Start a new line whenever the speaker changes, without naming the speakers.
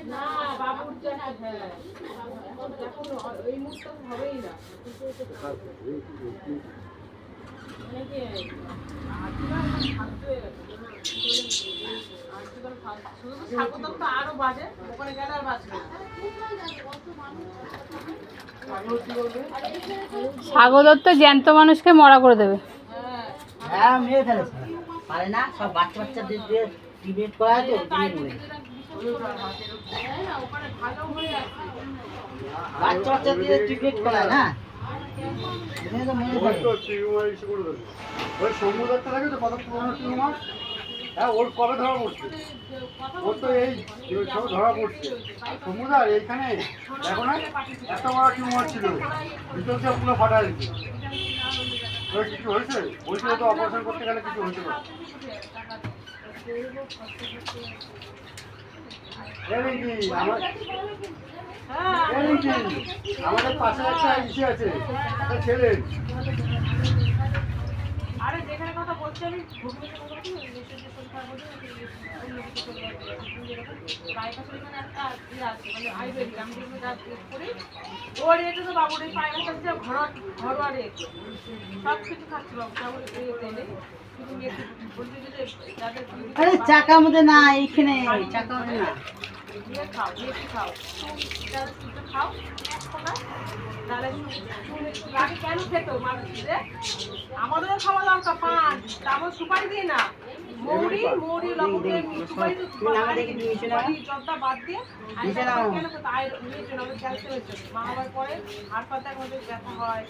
না বাবুর জ্যাকেট হ্যাঁ দেখো এই মুহূর্তে হবেই না আরো বাজে ওখানে গেলে আর বাজবে
সাগর তো জ্যান্ত মানুষকে মরা করে দেবে।
হ্যাঁ মেরে ফেলেছে পারে না সব বাচ্চা বাচ্চাদের দিয়ে ডিবেট করা তো বাচ্চা বাচ্চা দিয়ে ডিবেট করা না
ওই সমুদ্র থাকে তো কত পুরোনো টিউমার হ্যাঁ ওর কবে ধরা পড়ছে ওর তো এই সব ধরা পড়ছে সমুদ্র এইখানে দেখো না এত বড় টিউমার ছিল ভিতর থেকে পুরো ফাটা গেছে ওর কিছু হয়েছে হয়েছিল তো অপারেশন করতে গেলে কিছু হয়েছে না আমাদের পাশে একটা ইসে আছে একটা ছেলে
আরে যেখানে কথা বলছি আমি ওর এটা তো বাবুর এই পায়রা খাচ্ছে ঘরোয়া রেট সব কিছু খাচ্ছে বাবু তেলে
আরে চাকা মধ্যে না এইখানে চাকা মধ্যে না
খাও খাও খাও তাহলে আগে কেন খেতো মানুষদের আমাদের খাওয়া দরকার পান তারপর সুপারি দিয়ে না মৌরি লবঙ্গের সুপারি জর্দা বাদ দিয়ে ক্যালসিয়ামের মা আবার পরে হাড় পাতার মধ্যে ব্যথা হয়